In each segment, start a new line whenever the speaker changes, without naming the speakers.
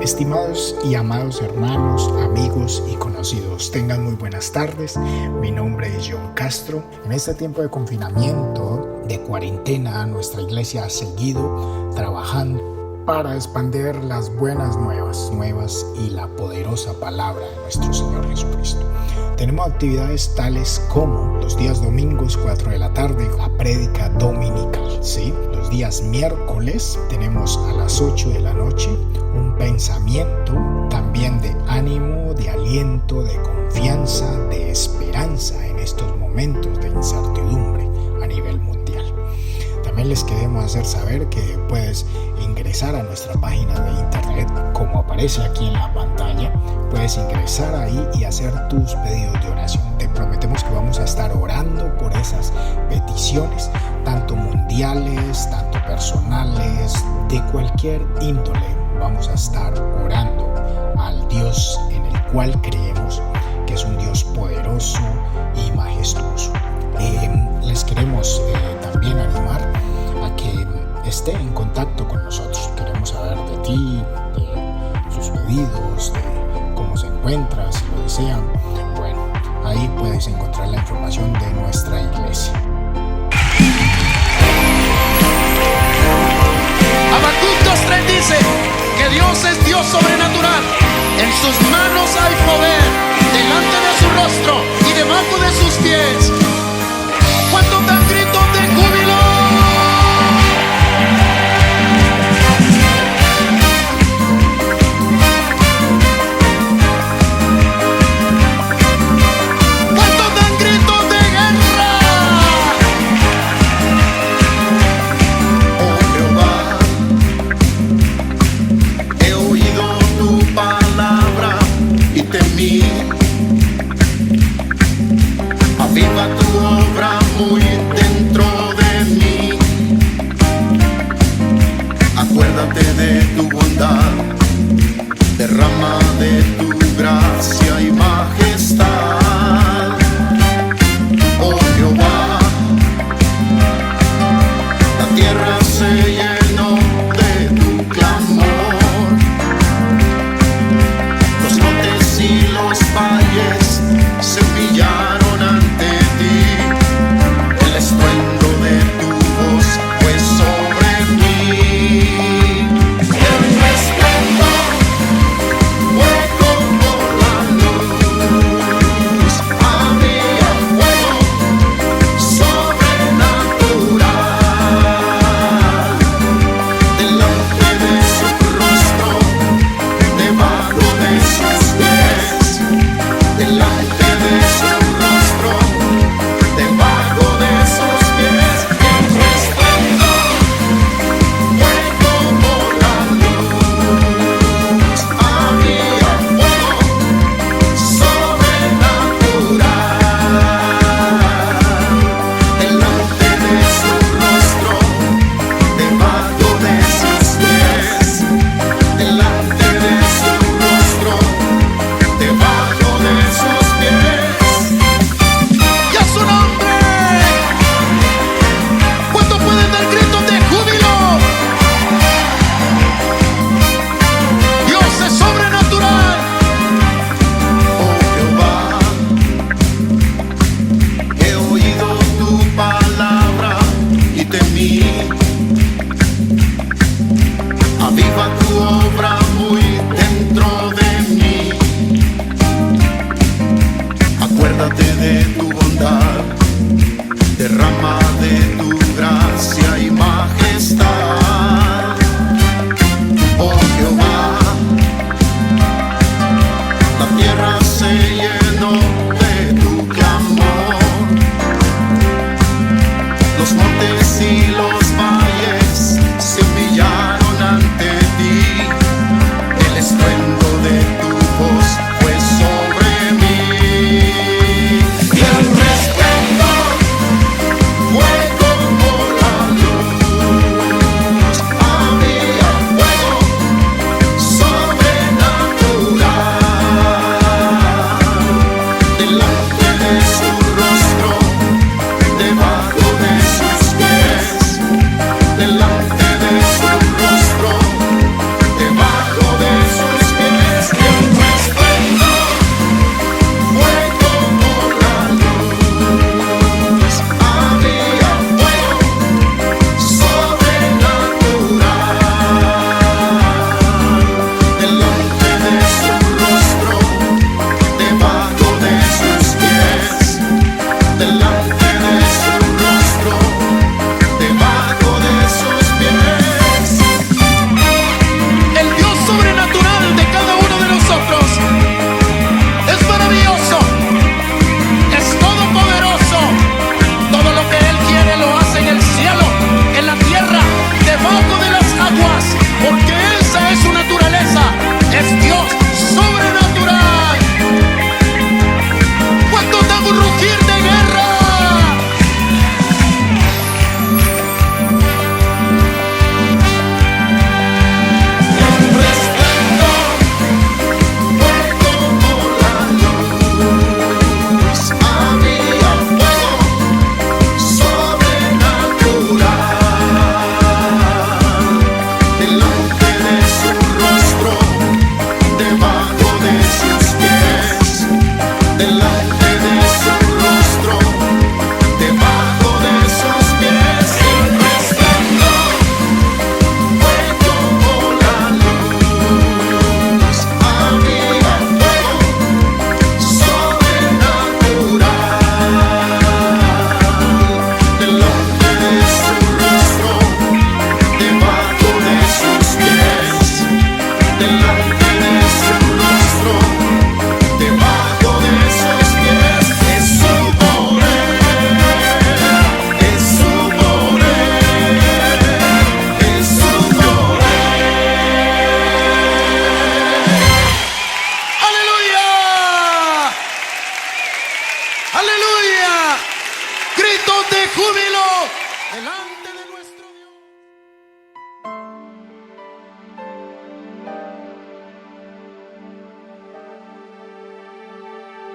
Estimados y amados hermanos, amigos y conocidos, tengan muy buenas tardes. Mi nombre es John Castro. En este tiempo de confinamiento, de cuarentena, nuestra iglesia ha seguido trabajando para expandir las buenas nuevas y la poderosa palabra de nuestro Señor Jesucristo. Tenemos actividades tales como los días domingos 4 de la tarde, la prédica dominical, ¿sí? Los días miércoles tenemos a las 8 de la noche un pensamiento también de ánimo, de aliento, de confianza, de esperanza en estos momentos de incertidumbre a nivel mundial. También les queremos hacer saber que puedes ingresar a nuestra página de internet, como aparece aquí en la pantalla. Puedes ingresar ahí y hacer tus pedidos de oración. Te prometemos que vamos a estar orando por esas peticiones, tanto mundiales, tanto personales, de cualquier índole. Vamos a estar orando al Dios en el cual creemos, que es un Dios poderoso y majestuoso. Les queremos también animar a que esté en contacto con nosotros. Queremos saber de ti, de sus pedidos, de cómo se encuentra, si lo desean. Bueno, ahí puedes encontrar la información de nuestra iglesia.
Habacuc 2:3 dice que Dios es Dios sobrenatural. En sus manos hay poder, delante de su rostro y debajo de sus pies. ¿Cuántos dan gritos de júbilo? ¿Cuántos dan gritos de guerra?
Oh Jehová, he oído tu palabra y temí. Aviva tu obra muy dentro de mí. Acuérdate de tu bondad, derrama de tu gracia y majestad. Oh Jehová, la tierra se llenó de tu clamor. Los montes y los valles se humillaron ante ti. El estruendo de tu voz fue sobre mí. El estruendo fue como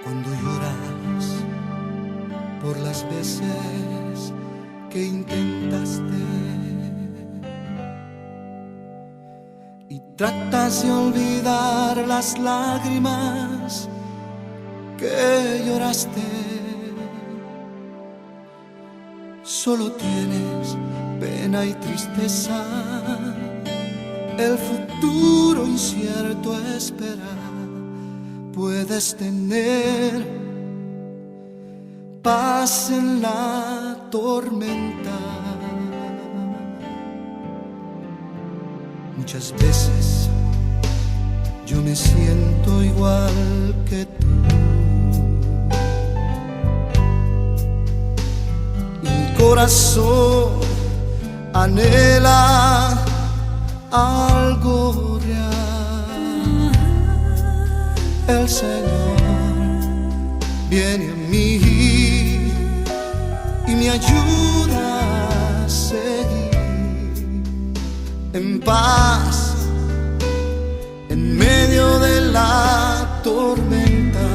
Cuando lloras por las veces que intentaste y tratas de olvidar las lágrimas que lloraste, solo tienes pena y tristeza, el futuro incierto espera. Puedes tener paz en la tormenta. Muchas veces yo me siento igual que tú, y mi corazón anhela algo real. El Señor viene a mí y me ayuda a seguir en paz en medio de la tormenta.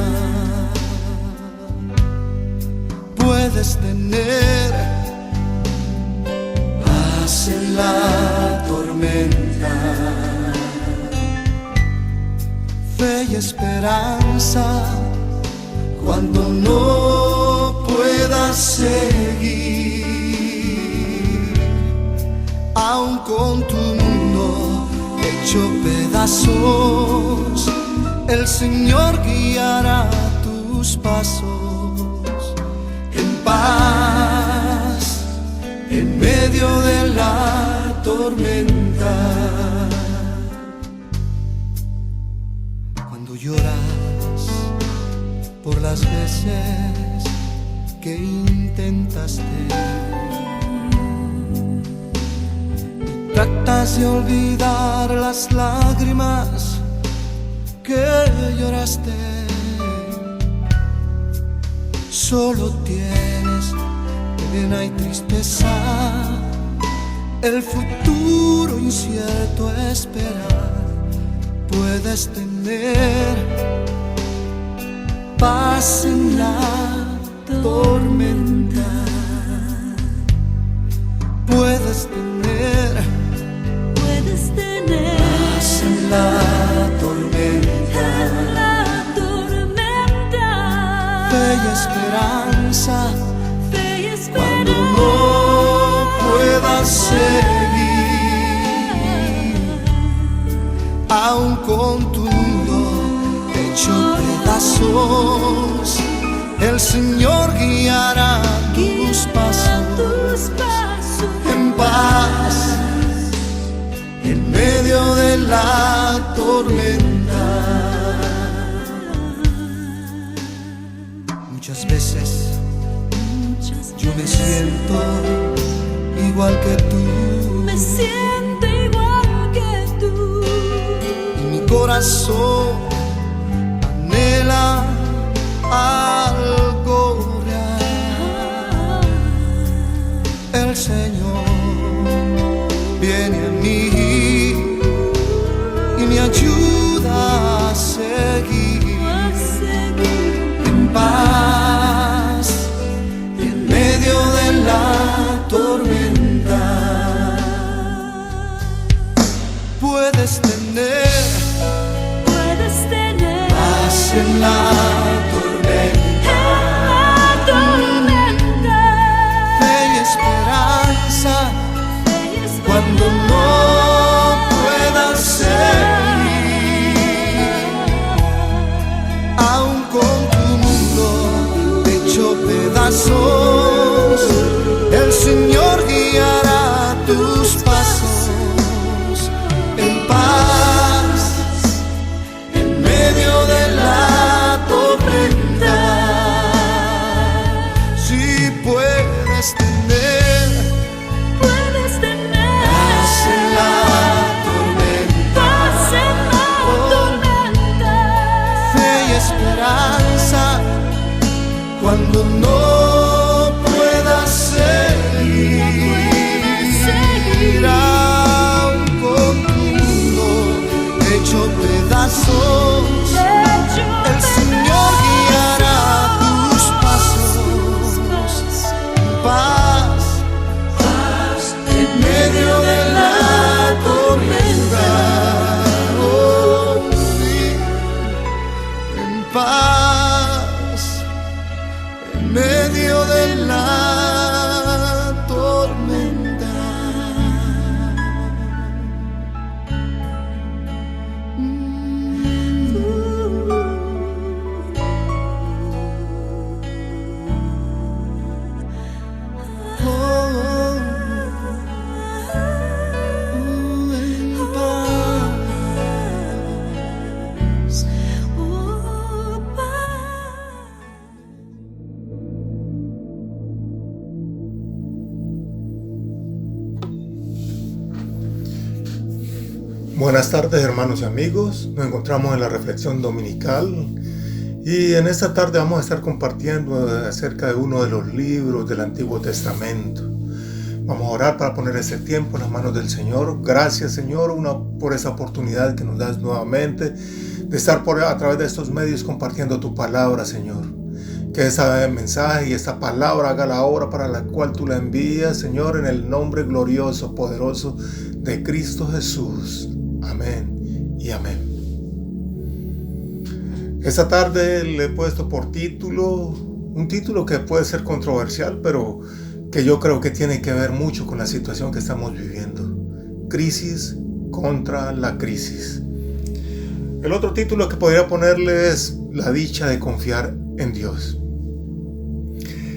Puedes tener paz en la tormenta, fe y esperanza cuando no puedas seguir, aun con tu mundo hecho pedazos, el Señor guiará tus pasos en paz en medio de la tormenta. Cuando lloras por las veces que intentaste y tratas de olvidar las lágrimas que lloraste, solo tienes pena y tristeza, el futuro incierto espera. Puedes tener paz en la tormenta, puedes tener paz en la tormenta, fe y esperanza cuando no puedas seguir, aun con tu mundo hecho pedazos, el Señor guiará tus pasos en paz en medio de la tormenta. Muchas veces yo me siento igual que tú,
Me siento igual que tú.
y mi corazón anhela algo real. El Señor viene a mí y me ayuda a seguir en paz en medio de la tormenta. Puedes tener paz en la tormenta, fe y esperanza cuando no puedas seguir, aun con tu mundo hecho pedazos, el Señor guiará tus pasos en paz en medio de la tormenta. Si puedes tener paz en la tormenta, fe y esperanza cuando no puedas seguir, aun con tu mundo hecho pedazos, el Señor guiará paz en medio de la tormenta.
Buenas tardes, hermanos y amigos. Nos encontramos en la reflexión dominical y en esta tarde vamos a estar compartiendo acerca de uno de los libros del Antiguo Testamento. Vamos a orar para poner este tiempo en las manos del Señor. Gracias, Señor, por esa oportunidad que nos das nuevamente de estar a través de estos medios compartiendo tu palabra, Señor. Que ese mensaje y esta palabra haga la obra para la cual tú la envías, Señor, en el nombre glorioso, poderoso de Cristo Jesús. Amén y amén. Esta tarde le he puesto por título, un título que puede ser controversial, pero que yo creo que tiene que ver mucho con la situación que estamos viviendo. Crisis contra la crisis. El otro título que podría ponerle es La dicha de confiar en Dios.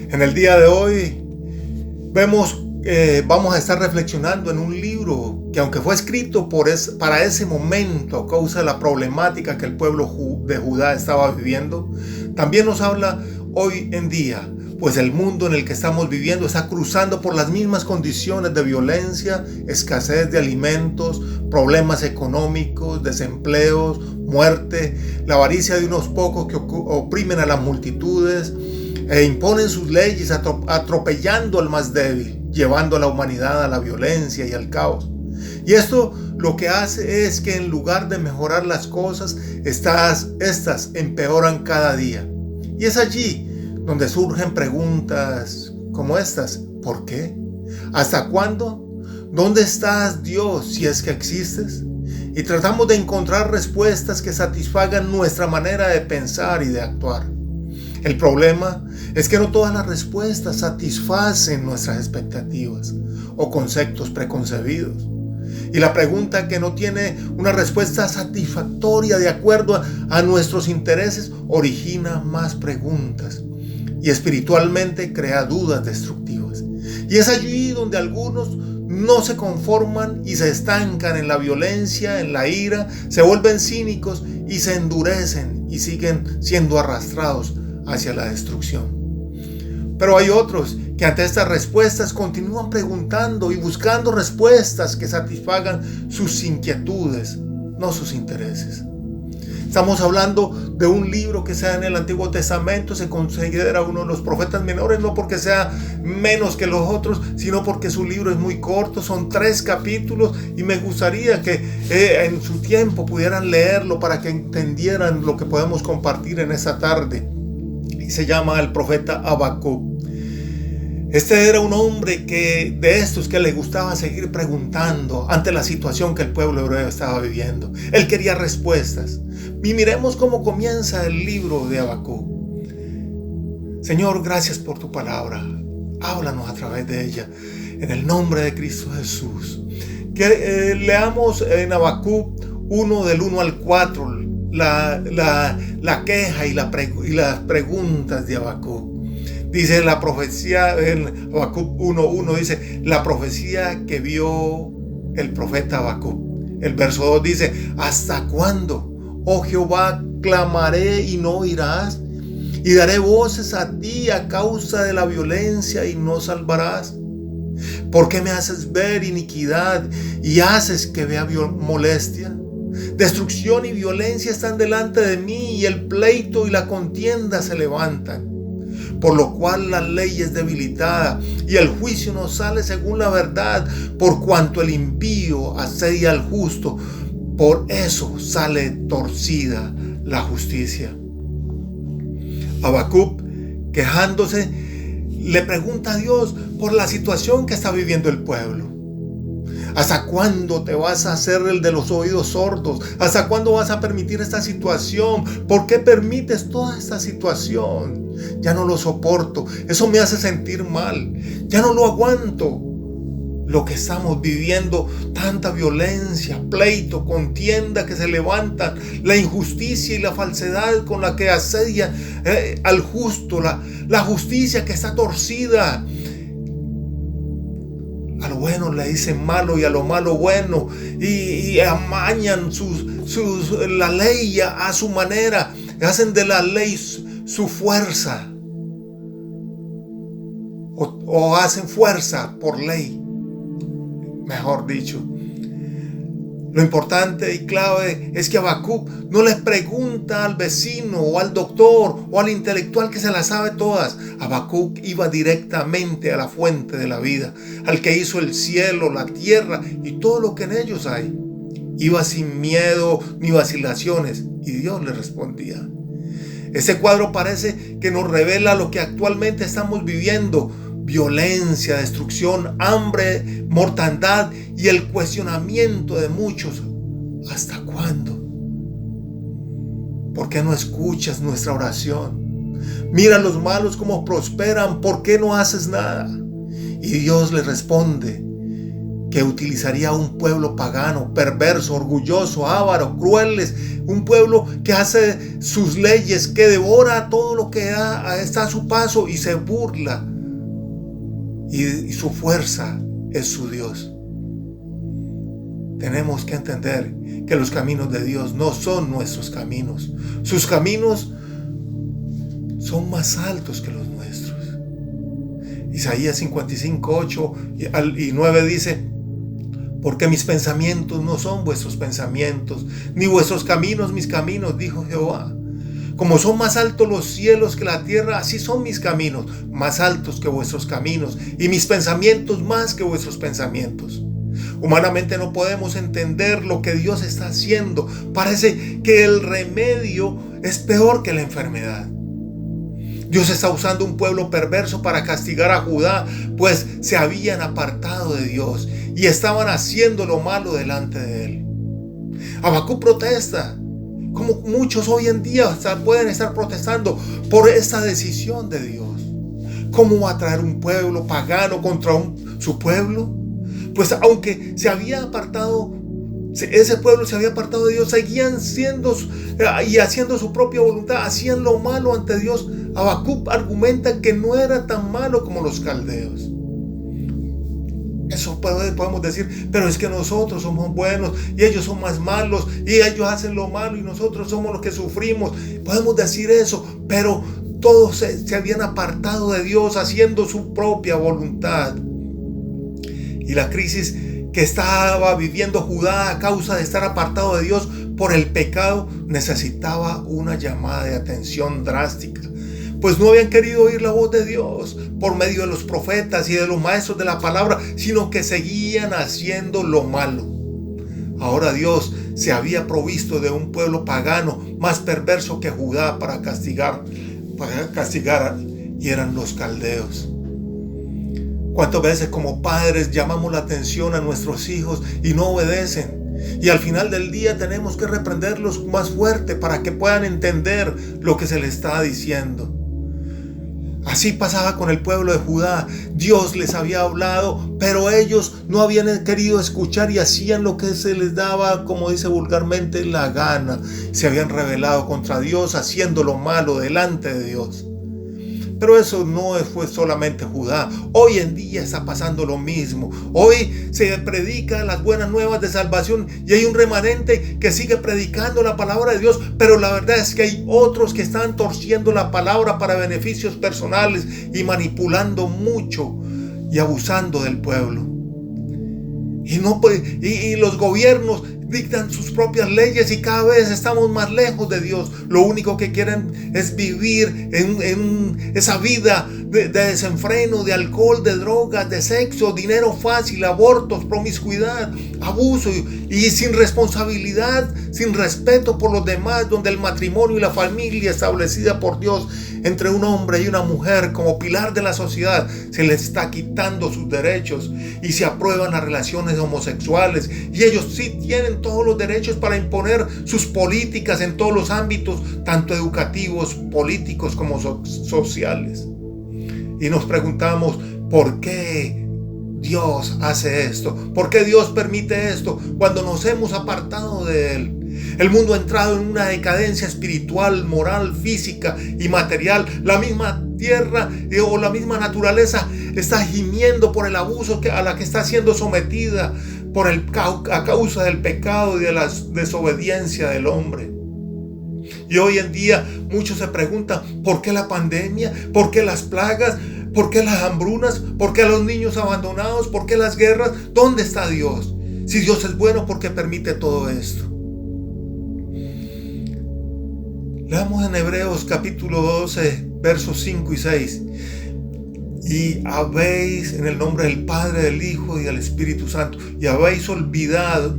En el día de hoy vamos a estar reflexionando en un libro que, aunque fue escrito para ese momento a causa de la problemática que el pueblo de Judá estaba viviendo, también nos habla hoy en día, pues el mundo en el que estamos viviendo está cruzando por las mismas condiciones de violencia, escasez de alimentos, problemas económicos, desempleos, muerte, la avaricia de unos pocos que oprimen a las multitudes e imponen sus leyes atropellando al más débil, llevando a la humanidad a la violencia y al caos. Y esto lo que hace es que en lugar de mejorar las cosas, estas empeoran cada día. Y es allí donde surgen preguntas como estas: ¿por qué? ¿Hasta cuándo? ¿Dónde estás, Dios, si es que existes? Y tratamos de encontrar respuestas que satisfagan nuestra manera de pensar y de actuar. El problema es que no todas las respuestas satisfacen nuestras expectativas o conceptos preconcebidos. Y la pregunta que no tiene una respuesta satisfactoria de acuerdo a nuestros intereses origina más preguntas y espiritualmente crea dudas destructivas. Y es allí donde algunos no se conforman y se estancan en la violencia, en la ira, se vuelven cínicos y se endurecen y siguen siendo arrastrados hacia la destrucción. Pero hay otros que ante estas respuestas continúan preguntando y buscando respuestas que satisfagan sus inquietudes, no sus intereses. Estamos hablando de un libro que sea en el Antiguo Testamento, se considera uno de los profetas menores, no porque sea menos que los otros, sino porque su libro es muy corto, son 3 capítulos, y me gustaría que en su tiempo pudieran leerlo para que entendieran lo que podemos compartir en esta tarde. Y se llama el profeta Habacuc. Este era un hombre de estos que le gustaba seguir preguntando ante la situación que el pueblo hebreo estaba viviendo. Él quería respuestas. Y miremos cómo comienza el libro de Habacuc. Señor, gracias por tu palabra. Háblanos a través de ella, en el nombre de Cristo Jesús. Que leamos en Habacuc 1 del 1 al 4 la queja y las preguntas de Habacuc. Dice la profecía en Habacuc 1:1, dice la profecía que vio el profeta Habacuc. El verso 2 dice: ¿hasta cuándo, oh Jehová, clamaré y no oirás? Y daré voces a ti a causa de la violencia y no salvarás. ¿Por qué me haces ver iniquidad y haces que vea molestia? Destrucción y violencia están delante de mí, y el pleito y la contienda se levantan. Por lo cual la ley es debilitada y el juicio no sale según la verdad, por cuanto el impío asedia al justo, por eso sale torcida la justicia. Habacuc, quejándose, le pregunta a Dios por la situación que está viviendo el pueblo. ¿Hasta cuándo te vas a hacer el de los oídos sordos? ¿Hasta cuándo vas a permitir esta situación? ¿Por qué permites toda esta situación? Ya no lo soporto. Eso me hace sentir mal. Ya no lo aguanto. Lo que estamos viviendo, tanta violencia, pleito, contienda que se levantan, la injusticia y la falsedad con la que asedia al justo, la justicia que está torcida. A lo bueno le dicen malo y a lo malo bueno, y amañan la ley a su manera, hacen de la ley su fuerza, o hacen fuerza por ley, mejor dicho. Lo importante y clave es que Habacuc no les pregunta al vecino o al doctor o al intelectual que se las sabe todas. Habacuc iba directamente a la fuente de la vida, al que hizo el cielo, la tierra y todo lo que en ellos hay. Iba sin miedo ni vacilaciones y Dios le respondía. Este cuadro parece que nos revela lo que actualmente estamos viviendo: violencia, destrucción, hambre, mortandad y el cuestionamiento de muchos. ¿Hasta cuándo? ¿Por qué no escuchas nuestra oración? Mira a los malos cómo prosperan. ¿Por qué no haces nada? Y Dios le responde que utilizaría un pueblo pagano, perverso, orgulloso, avaro, crueles, un pueblo que hace sus leyes, que devora todo lo que está a su paso y se burla. Y su fuerza es su Dios. Tenemos que entender que los caminos de Dios no son nuestros caminos. Sus caminos son más altos que los nuestros. Isaías 55:8 y 9 dice: porque mis pensamientos no son vuestros pensamientos, ni vuestros caminos mis caminos, dijo Jehová. Como son más altos los cielos que la tierra, así son mis caminos, más altos que vuestros caminos, y mis pensamientos más que vuestros pensamientos. Humanamente no podemos entender lo que Dios está haciendo. Parece que el remedio es peor que la enfermedad. Dios está usando un pueblo perverso para castigar a Judá, pues se habían apartado de Dios y estaban haciendo lo malo delante de él. Habacuc protesta, como muchos hoy en día pueden estar protestando por esta decisión de Dios. ¿Cómo va a traer un pueblo pagano contra su pueblo? Pues aunque se había apartado, ese pueblo se había apartado de Dios, seguían siendo y haciendo su propia voluntad, hacían lo malo ante Dios. Habacuc argumenta que no era tan malo como los caldeos. Eso podemos decir, pero es que nosotros somos buenos y ellos son más malos, y ellos hacen lo malo y nosotros somos los que sufrimos. Podemos decir eso, pero todos se habían apartado de Dios haciendo su propia voluntad. Y la crisis que estaba viviendo Judá a causa de estar apartado de Dios por el pecado necesitaba una llamada de atención drástica. Pues no habían querido oír la voz de Dios por medio de los profetas y de los maestros de la palabra, sino que seguían haciendo lo malo. Ahora Dios se había provisto de un pueblo pagano más perverso que Judá para castigar, y eran los caldeos. ¿Cuántas veces como padres llamamos la atención a nuestros hijos y no obedecen? Y al final del día tenemos que reprenderlos más fuerte para que puedan entender lo que se les está diciendo. Así pasaba con el pueblo de Judá. Dios les había hablado, pero ellos no habían querido escuchar y hacían lo que se les daba, como dice vulgarmente, la gana. Se habían rebelado contra Dios, haciendo lo malo delante de Dios. Pero eso no fue solamente Judá. Hoy en día está pasando lo mismo. Hoy se predica las buenas nuevas de salvación y hay un remanente que sigue predicando la palabra de Dios, pero la verdad es que hay otros que están torciendo la palabra para beneficios personales y manipulando mucho y abusando del pueblo. Y los gobiernos dictan sus propias leyes y cada vez estamos más lejos de Dios. Lo único que quieren es vivir en esa vida de desenfreno, de alcohol, de drogas, de sexo, dinero fácil, abortos, promiscuidad, abuso y sin responsabilidad, sin respeto por los demás, donde el matrimonio y la familia establecida por Dios entre un hombre y una mujer como pilar de la sociedad, se les está quitando sus derechos y se aprueban las relaciones homosexuales. Y ellos sí tienen todos los derechos para imponer sus políticas en todos los ámbitos, tanto educativos, políticos como sociales. Y nos preguntamos, ¿por qué Dios hace esto? ¿Por qué Dios permite esto cuando nos hemos apartado de Él? El mundo ha entrado en una decadencia espiritual, moral, física y material. La misma tierra o la misma naturaleza está gimiendo por el abuso a la que está siendo sometida a causa del pecado y de la desobediencia del hombre. Y hoy en día muchos se preguntan, ¿por qué la pandemia? ¿Por qué las plagas? ¿Por qué las hambrunas? ¿Por qué los niños abandonados? ¿Por qué las guerras? ¿Dónde está Dios? Si Dios es bueno, ¿por qué permite todo esto? Leamos en Hebreos capítulo 12, versos 5 y 6. Y habéis, en el nombre del Padre, del Hijo y del Espíritu Santo, y habéis olvidado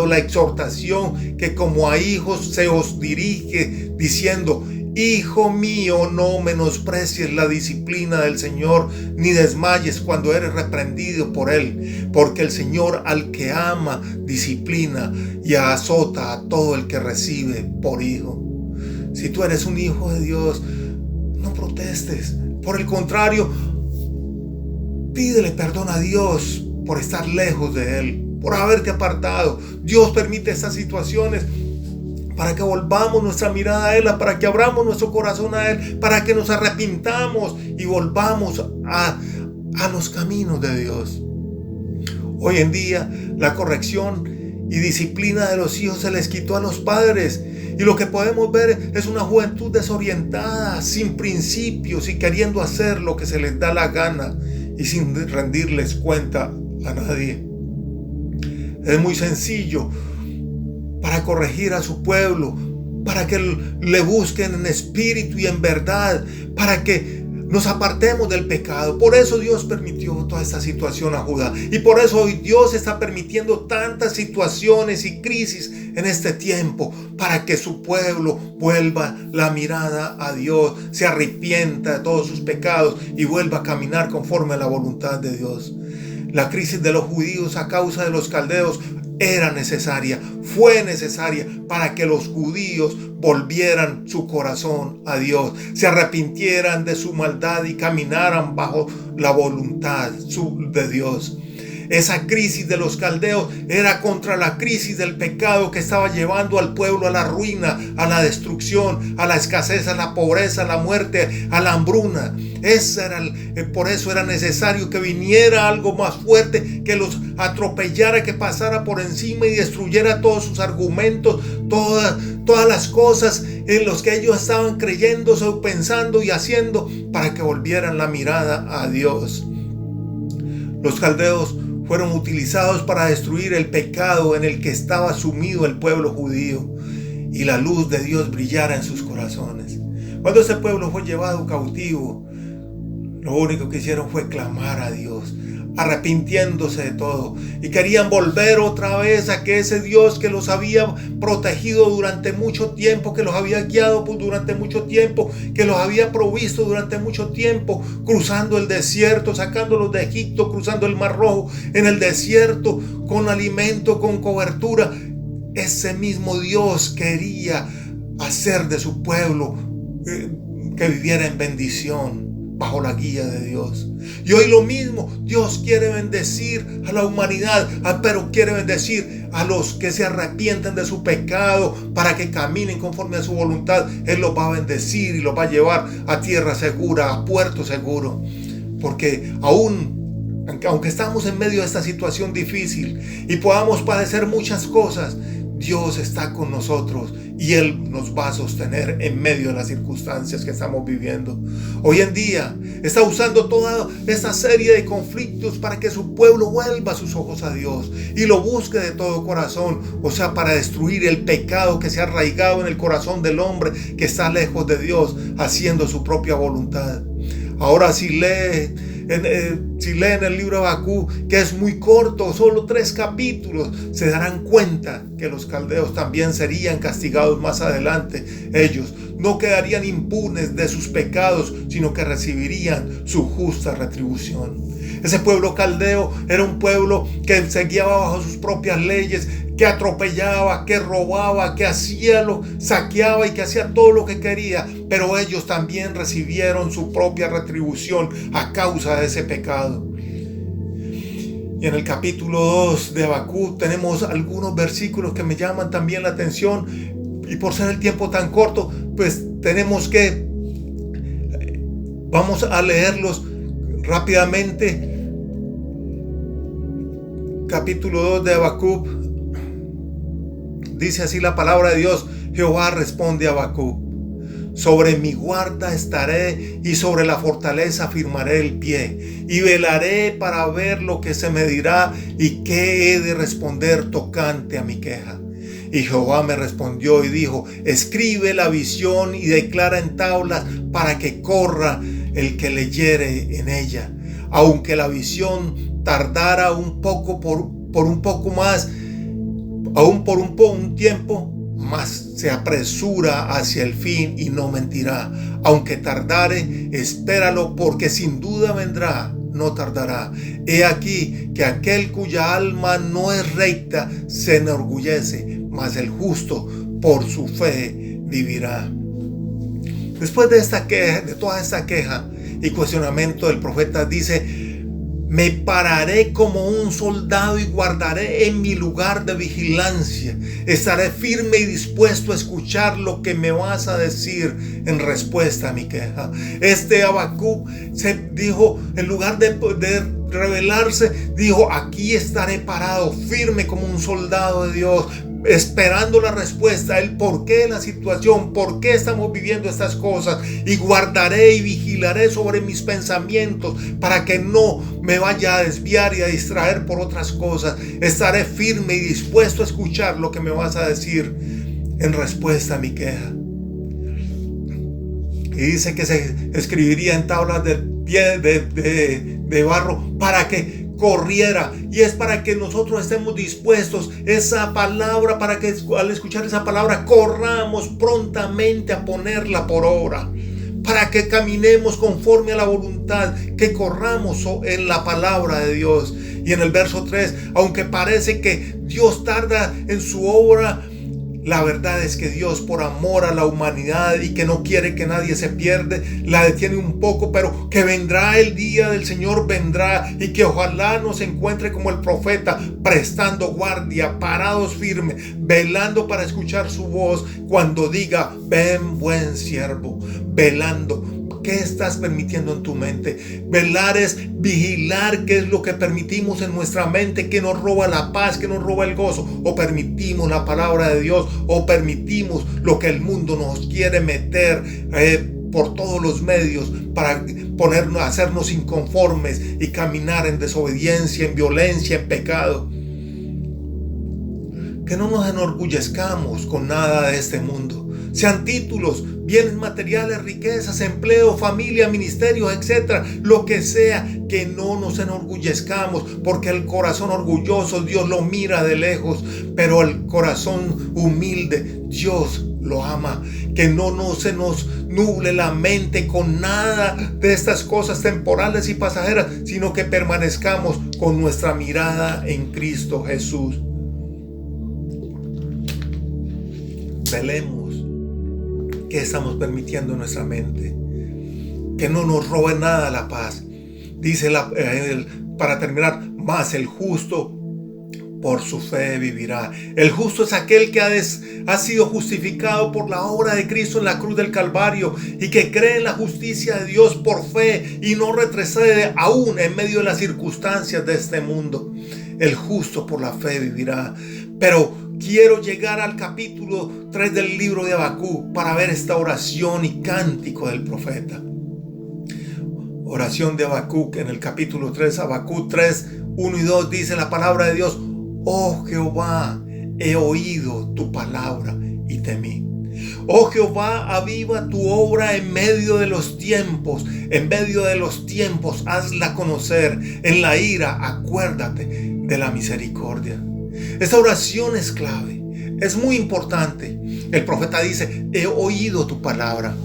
la exhortación que como a hijos se os dirige, diciendo: Hijo mío, no menosprecies la disciplina del Señor, ni desmayes cuando eres reprendido por Él, porque el Señor al que ama disciplina y azota a todo el que recibe por hijo. Si tú eres un hijo de Dios, no protestes. Por el contrario, pídele perdón a Dios por estar lejos de Él, por haberte apartado. Dios permite estas situaciones para que volvamos nuestra mirada a Él, para que abramos nuestro corazón a Él, para que nos arrepintamos y volvamos a los caminos de Dios. Hoy en día, la corrección y disciplina de los hijos se les quitó a los padres. Y lo que podemos ver es una juventud desorientada, sin principios y queriendo hacer lo que se les da la gana y sin rendirles cuenta a nadie. Es muy sencillo para corregir a su pueblo, para que le busquen en espíritu y en verdad, para que nos apartemos del pecado. Por eso Dios permitió toda esta situación a Judá. Y por eso hoy Dios está permitiendo tantas situaciones y crisis en este tiempo, para que su pueblo vuelva la mirada a Dios, se arrepienta de todos sus pecados y vuelva a caminar conforme a la voluntad de Dios. La crisis de los judíos a causa de los caldeos era necesaria, fue necesaria para que los judíos volvieran su corazón a Dios, se arrepintieran de su maldad y caminaran bajo la voluntad de Dios. Esa crisis de los caldeos era contra la crisis del pecado que estaba llevando al pueblo a la ruina, a la destrucción, a la escasez, a la pobreza, a la muerte, a la hambruna. Por eso era necesario que viniera algo más fuerte, que los atropellara, que pasara por encima y destruyera todos sus argumentos, todas las cosas en las que ellos estaban creyéndose, pensando y haciendo, para que volvieran la mirada a Dios. Los caldeos fueron utilizados para destruir el pecado en el que estaba sumido el pueblo judío y la luz de Dios brillara en sus corazones. Cuando ese pueblo fue llevado cautivo, lo único que hicieron fue clamar a Dios, arrepintiéndose de todo, y querían volver otra vez a que ese Dios que los había protegido durante mucho tiempo, que los había guiado durante mucho tiempo, que los había provisto durante mucho tiempo, cruzando el desierto, sacándolos de Egipto, cruzando el Mar Rojo en el desierto, con alimento, con cobertura. Ese mismo Dios quería hacer de su pueblo que viviera en bendición, bajo la guía de Dios. Y hoy lo mismo, Dios quiere bendecir a la humanidad, pero quiere bendecir a los que se arrepienten de su pecado para que caminen conforme a su voluntad. Él los va a bendecir y los va a llevar a tierra segura, a puerto seguro. Porque aunque estamos en medio de esta situación difícil y podamos padecer muchas cosas, Dios está con nosotros y Él nos va a sostener en medio de las circunstancias que estamos viviendo. Hoy en día está usando toda esta serie de conflictos para que su pueblo vuelva sus ojos a Dios y lo busque de todo corazón, o sea, para destruir el pecado que se ha arraigado en el corazón del hombre que está lejos de Dios, haciendo su propia voluntad. Ahora si leen el libro de Habacuc, que es muy corto, solo 3 capítulos, se darán cuenta que los caldeos también serían castigados más adelante. Ellos no quedarían impunes de sus pecados, sino que recibirían su justa retribución. Ese pueblo caldeo era un pueblo que se guiaba bajo sus propias leyes, que atropellaba, que robaba, que saqueaba y que hacía todo lo que quería, pero ellos también recibieron su propia retribución a causa de ese pecado. Y en el capítulo 2 de Habacuc tenemos algunos versículos que me llaman también la atención, y por ser el tiempo tan corto, pues vamos a leerlos rápidamente. Capítulo 2 de Habacuc, dice así la palabra de Dios: Jehová responde a Habacuc: sobre mi guarda estaré y sobre la fortaleza firmaré el pie, y velaré para ver lo que se me dirá y qué he de responder tocante a mi queja. Y Jehová me respondió y dijo: escribe la visión y declara en tablas para que corra el que leyere en ella. Aunque la visión tardara un poco por un poco más, aún por un tiempo, mas se apresura hacia el fin y no mentirá. Aunque tardare, espéralo, porque sin duda vendrá, no tardará. He aquí que aquel cuya alma no es recta se enorgullece, mas el justo por su fe vivirá. Después de toda esta queja y cuestionamiento del profeta, dice: me pararé como un soldado y guardaré en mi lugar de vigilancia. Estaré firme y dispuesto a escuchar lo que me vas a decir en respuesta a mi queja. Habacuc se dijo, en lugar de rebelarse, dijo: aquí estaré parado, firme como un soldado de Dios, esperando la respuesta, el por qué la situación, por qué estamos viviendo estas cosas, y guardaré y vigilaré sobre mis pensamientos para que no me vaya a desviar y a distraer por otras cosas. Estaré firme y dispuesto a escuchar lo que me vas a decir en respuesta a mi queja. Y dice que se escribiría en tablas de pie de barro para que corriera, y es para que nosotros estemos dispuestos esa palabra, para que al escuchar esa palabra corramos prontamente a ponerla por obra, para que caminemos conforme a la voluntad, que corramos en la palabra de Dios. Y en el verso 3, aunque parece que Dios tarda en su obra, la verdad es que Dios, por amor a la humanidad y que no quiere que nadie se pierda, la detiene un poco, pero que vendrá el día del Señor, vendrá, y que ojalá nos encuentre como el profeta, prestando guardia, parados firmes, velando para escuchar su voz cuando diga: ven, buen siervo. Velando. ¿Qué estás permitiendo en tu mente? Velar es vigilar qué es lo que permitimos en nuestra mente, que nos roba la paz, que nos roba el gozo, o permitimos la palabra de Dios, o permitimos lo que el mundo nos quiere meter por todos los medios para hacernos inconformes y caminar en desobediencia, en violencia, en pecado. Que no nos enorgullezcamos con nada de este mundo, sean títulos, bienes materiales, riquezas, empleo, familia, ministerios, etc. Lo que sea, que no nos enorgullezcamos, porque el corazón orgulloso Dios lo mira de lejos, pero el corazón humilde Dios lo ama. Que no se nos nuble la mente con nada de estas cosas temporales y pasajeras, sino que permanezcamos con nuestra mirada en Cristo Jesús. Velemos. ¿Qué estamos permitiendo en nuestra mente? Que no nos robe nada la paz. Dice para terminar: mas el justo por su fe vivirá. El justo es aquel que ha sido justificado por la obra de Cristo en la cruz del Calvario, y que cree en la justicia de Dios por fe y no retrocede aún en medio de las circunstancias de este mundo. El justo por la fe vivirá. Pero quiero llegar al capítulo 3 del libro de Habacuc para ver esta oración y cántico del profeta. Oración de Habacuc en el capítulo 3, Habacuc 3, 1 y 2, dice la palabra de Dios: oh Jehová, he oído tu palabra y temí. Oh Jehová, aviva tu obra en medio de los tiempos. En medio de los tiempos, hazla conocer. En la ira, acuérdate de la misericordia. Esta oración es clave, es muy importante, El profeta dice, he oído tu palabra.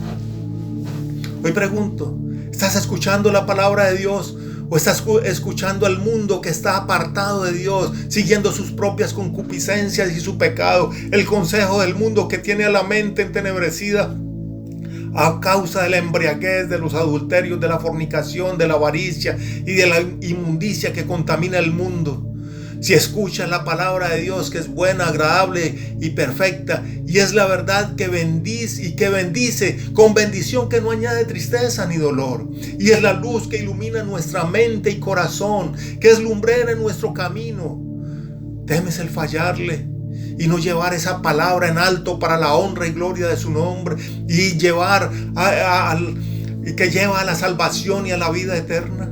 Hoy pregunto, ¿estás escuchando la palabra de Dios? ¿O estás escuchando al mundo que está apartado de Dios, siguiendo sus propias concupiscencias y su pecado? El consejo del mundo que tiene a la mente entenebrecida a causa de la embriaguez, de los adulterios, de la fornicación, de la avaricia y de la inmundicia que contamina el mundo. Si escuchas la palabra de Dios, que es buena, agradable y perfecta, y es la verdad que bendice con bendición que no añade tristeza ni dolor, y es la luz que ilumina nuestra mente y corazón, que es lumbrera en nuestro camino, temes el fallarle y no llevar esa palabra en alto para la honra y gloria de su nombre, y llevar que lleva a la salvación y a la vida eterna.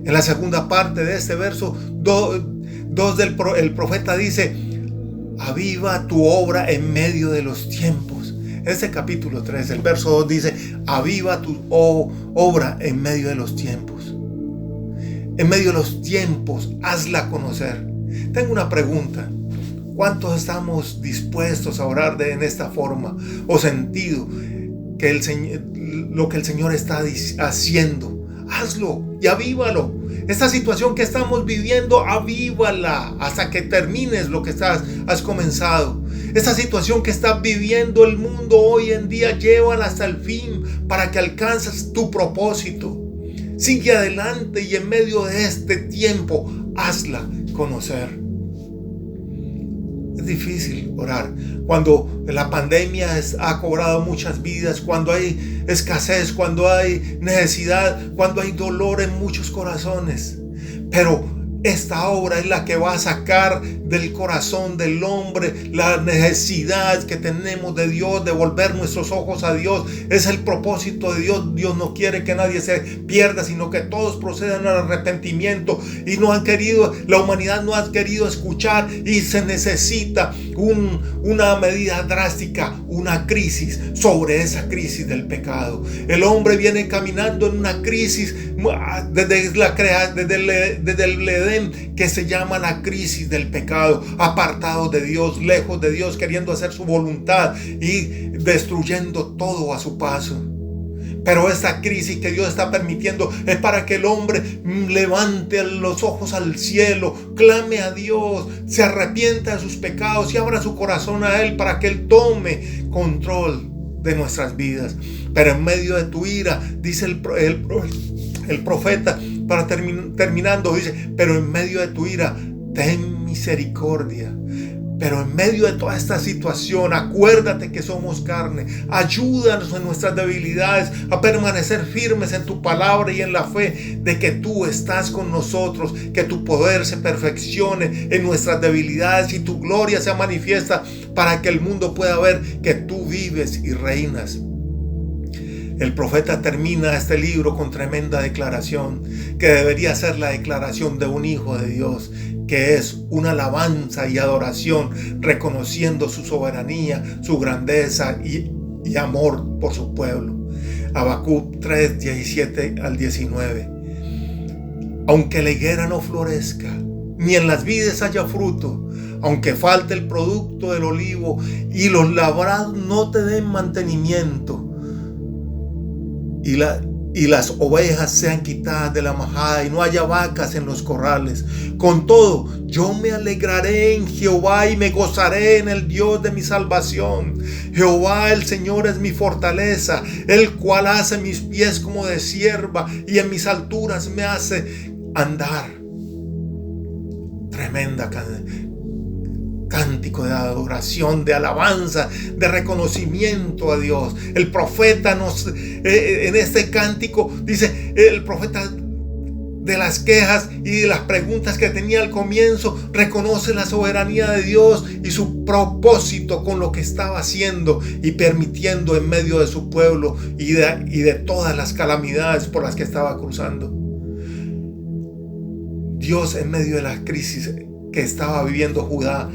En la segunda parte de este verso 2 el profeta dice, aviva tu obra en medio de los tiempos. Este capítulo 3, el verso 2 dice, aviva tu obra en medio de los tiempos. En medio de los tiempos, hazla conocer. Tengo una pregunta. ¿Cuántos estamos dispuestos a orar en esta forma? ¿O sentido que lo que el Señor está haciendo? Hazlo y avívalo. Esta situación que estamos viviendo, avívala hasta que termines lo que has comenzado. Esta situación que está viviendo el mundo hoy en día, llévala hasta el fin para que alcances tu propósito. Sigue adelante y en medio de este tiempo, hazla conocer. Es difícil orar cuando la pandemia ha cobrado muchas vidas, cuando hay escasez, cuando hay necesidad, cuando hay dolor en muchos corazones. Pero esta obra es la que va a sacar del corazón del hombre la necesidad que tenemos de Dios, de volver nuestros ojos a Dios. Es el propósito de Dios. Dios no quiere que nadie se pierda, sino que todos procedan al arrepentimiento. Y la humanidad no ha querido escuchar, y se necesita una medida drástica, una crisis sobre esa crisis del pecado. El hombre viene caminando en una crisis desde el Edén, que se llama la crisis del pecado, apartados de Dios, lejos de Dios, queriendo hacer su voluntad y destruyendo todo a su paso. Pero esta crisis que Dios está permitiendo es para que el hombre levante los ojos al cielo, clame a Dios, se arrepienta de sus pecados y abra su corazón a Él para que Él tome control de nuestras vidas. Pero en medio de tu ira, dice el profeta, para terminando, dice, pero en medio de tu ira, ten misericordia. Pero en medio de toda esta situación, acuérdate que somos carne. Ayúdanos en nuestras debilidades a permanecer firmes en tu palabra y en la fe de que tú estás con nosotros, que tu poder se perfeccione en nuestras debilidades y tu gloria se manifiesta para que el mundo pueda ver que tú vives y reinas. El profeta termina este libro con tremenda declaración, que debería ser la declaración de un hijo de Dios, que es una alabanza y adoración, reconociendo su soberanía, su grandeza y amor por su pueblo. Habacuc 3, 17 al 19. Aunque la higuera no florezca, ni en las vides haya fruto, aunque falte el producto del olivo y los labrados no te den mantenimiento, y las ovejas sean quitadas de la majada y no haya vacas en los corrales. Con todo, yo me alegraré en Jehová y me gozaré en el Dios de mi salvación. Jehová el Señor es mi fortaleza, el cual hace mis pies como de cierva y en mis alturas me hace andar. Tremenda cántico de adoración, de alabanza, de reconocimiento a Dios. El profeta en este cántico dice, el profeta de las quejas y de las preguntas que tenía al comienzo, reconoce la soberanía de Dios y su propósito con lo que estaba haciendo y permitiendo en medio de su pueblo y de todas las calamidades por las que estaba cruzando. Dios, en medio de la crisis que estaba viviendo Judá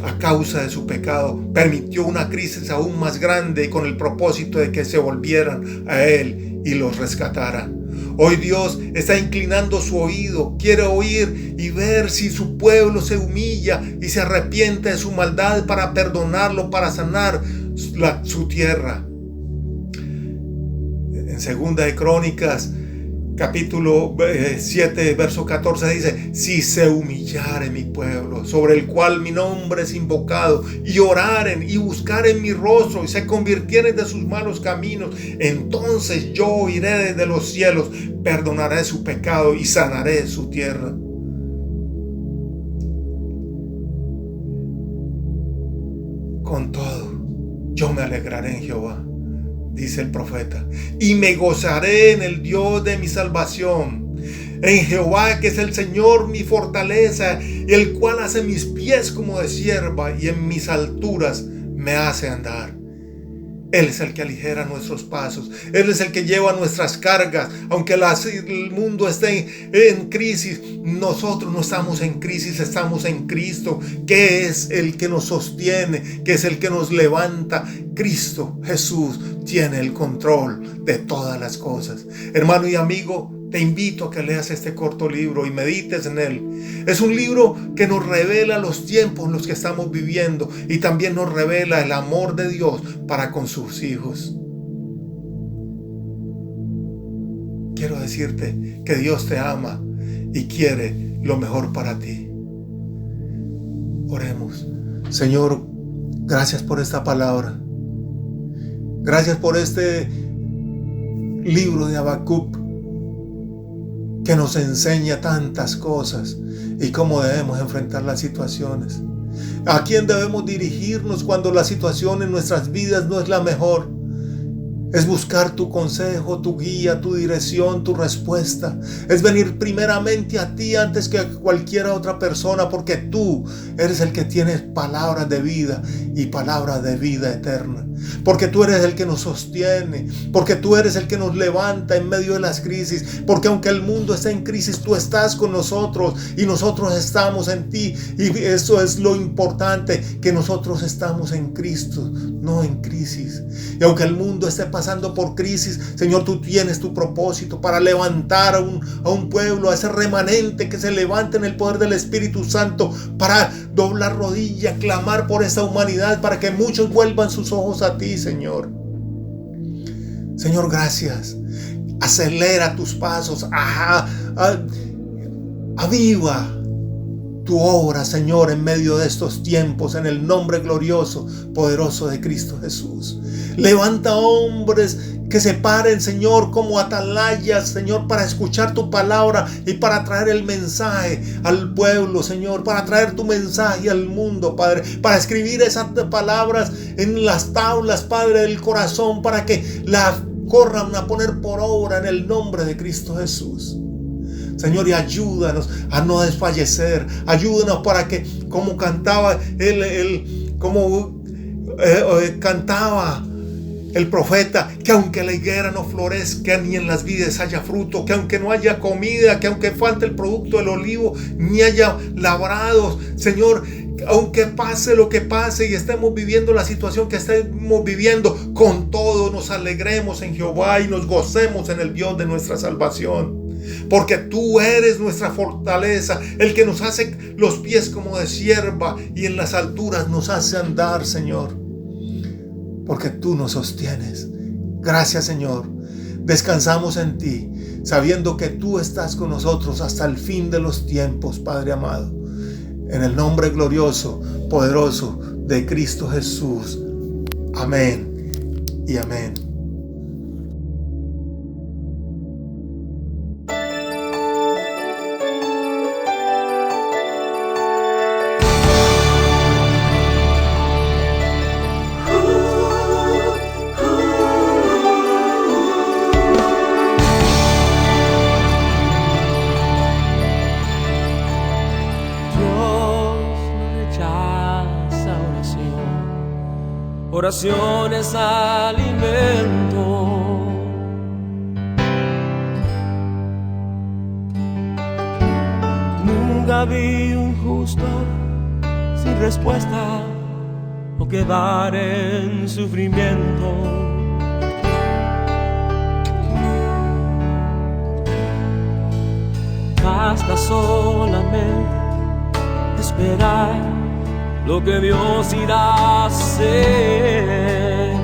a causa de su pecado, permitió una crisis aún más grande con el propósito de que se volvieran a Él y los rescataran. Hoy Dios está inclinando su oído, quiere oír y ver si su pueblo se humilla y se arrepiente de su maldad para perdonarlo, para sanar su tierra. En 2 de Crónicas, capítulo 7, verso 14 dice: si se humillare mi pueblo, sobre el cual mi nombre es invocado, y oraren y buscaren mi rostro, y se convirtieren de sus malos caminos, entonces yo oiré desde los cielos, perdonaré su pecado y sanaré su tierra. Con todo, yo me alegraré en Jehová, dice el profeta, y me gozaré en el Dios de mi salvación, en Jehová, que es el Señor mi fortaleza, el cual hace mis pies como de sierva y en mis alturas me hace andar. Él es el que aligera nuestros pasos. Él es el que lleva nuestras cargas. Aunque el mundo esté en crisis, nosotros no estamos en crisis, estamos en Cristo, que es el que nos sostiene, que es el que nos levanta. Cristo Jesús tiene el control de todas las cosas. Hermano y amigo, te invito a que leas este corto libro y medites en él. Es un libro que nos revela los tiempos en los que estamos viviendo y también nos revela el amor de Dios para con sus hijos. Quiero decirte que Dios te ama y quiere lo mejor para ti. Oremos. Señor, gracias por esta palabra. Gracias por este libro de Habacuc, que nos enseña tantas cosas y cómo debemos enfrentar las situaciones. ¿A quién debemos dirigirnos cuando la situación en nuestras vidas no es la mejor? Es buscar tu consejo, tu guía, tu dirección, tu respuesta. Es venir primeramente a ti antes que a cualquier otra persona, porque tú eres el que tienes palabras de vida y palabras de vida eterna. Porque tú eres el que nos sostiene, porque tú eres el que nos levanta en medio de las crisis, porque aunque el mundo esté en crisis, tú estás con nosotros y nosotros estamos en ti. Y eso es lo importante, que nosotros estamos en Cristo, no en crisis. Y aunque el mundo esté pasando por crisis, Señor, tú tienes tu propósito para levantar a un pueblo, a ese remanente que se levante en el poder del Espíritu Santo, para doblar rodilla, clamar por esta humanidad, para que muchos vuelvan sus ojos a ti, Señor. Señor, gracias. Acelera tus pasos. Aviva tu obra, Señor, en medio de estos tiempos, en el nombre glorioso, poderoso de Cristo Jesús. Levanta hombres que se paren, Señor, como atalayas, Señor, para escuchar tu palabra y para traer el mensaje al pueblo, Señor, para traer tu mensaje al mundo, Padre, para escribir esas palabras en las tablas, Padre, del corazón, para que las corran a poner por obra en el nombre de Cristo Jesús. Señor, y ayúdanos a no desfallecer. Ayúdanos para que, como cantaba cantaba el profeta, que aunque la higuera no florezca ni en las vides haya fruto, que aunque no haya comida, que aunque falte el producto del olivo, ni haya labrados, Señor, aunque pase lo que pase y estemos viviendo la situación que estemos viviendo, con todo nos alegremos en Jehová y nos gocemos en el Dios de nuestra salvación. Porque tú eres nuestra fortaleza, el que nos hace los pies como de sierva y en las alturas nos hace andar, Señor. Porque tú nos sostienes. Gracias, Señor. Descansamos en ti, sabiendo que tú estás con nosotros hasta el fin de los tiempos, Padre amado. En el nombre glorioso, poderoso de Cristo Jesús. Amén y amén.
Oración es alimento. Nunca vi un justo sin respuesta o quedar en sufrimiento. Basta solamente esperar lo que Dios irá a hacer.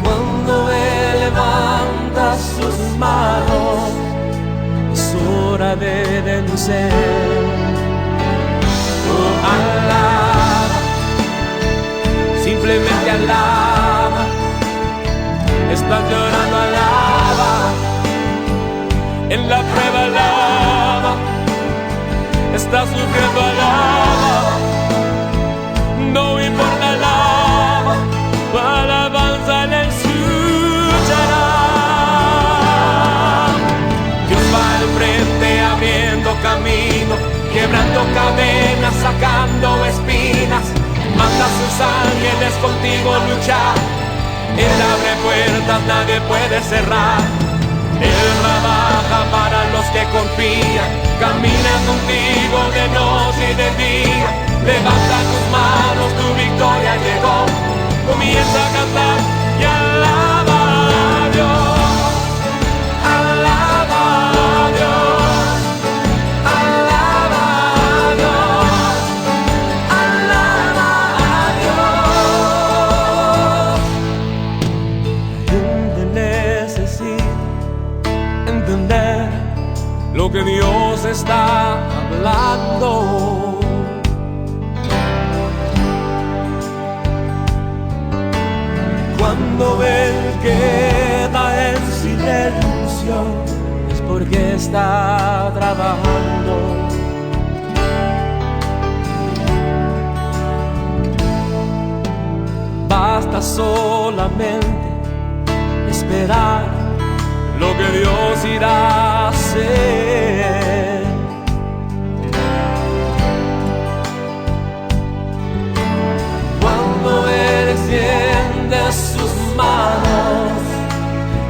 Cuando Él levanta sus manos, es hora de vencer. Oh, alaba, simplemente alaba. Estás llorando, alaba. En la prueba, alaba. Estás sufriendo, alaba. No importa, alaba. Tu alabanza le escuchará. Dios va al frente abriendo camino, quebrando cadenas, sacando espinas. Manda a sus ángeles contigo luchar. Él abre puertas, nadie puede cerrar. Él trabaja para los que confían. Camina contigo de noche y de día. Levanta tus manos, tu victoria llegó. Comienza a cantar y alaba a Dios. Alaba a Dios. Alaba a Dios. Alaba a Dios. La gente necesita entender lo que Dios está hablando. Cuando Él queda en silencio, es porque está trabajando. Basta solamente esperar lo que Dios irá a hacer. Cuando Él extiende sus manos,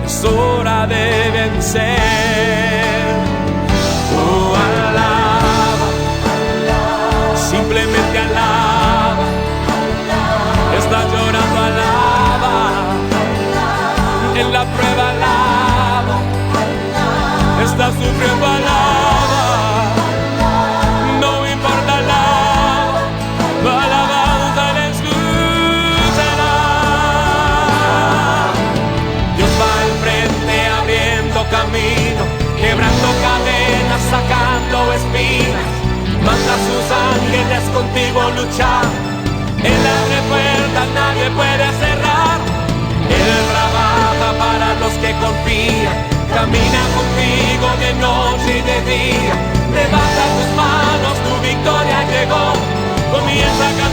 es hora de vencer. Oh, alaba, simplemente alaba. Estás llorando, alaba. En la prueba, alaba. Estás sufriendo, alaba. No importa, alaba. Tu alabanza le escuchará. Dios va al frente abriendo camino, quebrando cadenas, sacando espinas. Manda a sus ángeles contigo luchar. Él abre puertas, nadie puede cerrar. Él trabaja para los que confían. Camina contigo de noche y de día. Levanta tus manos, tu victoria llegó. Comienza a cantar.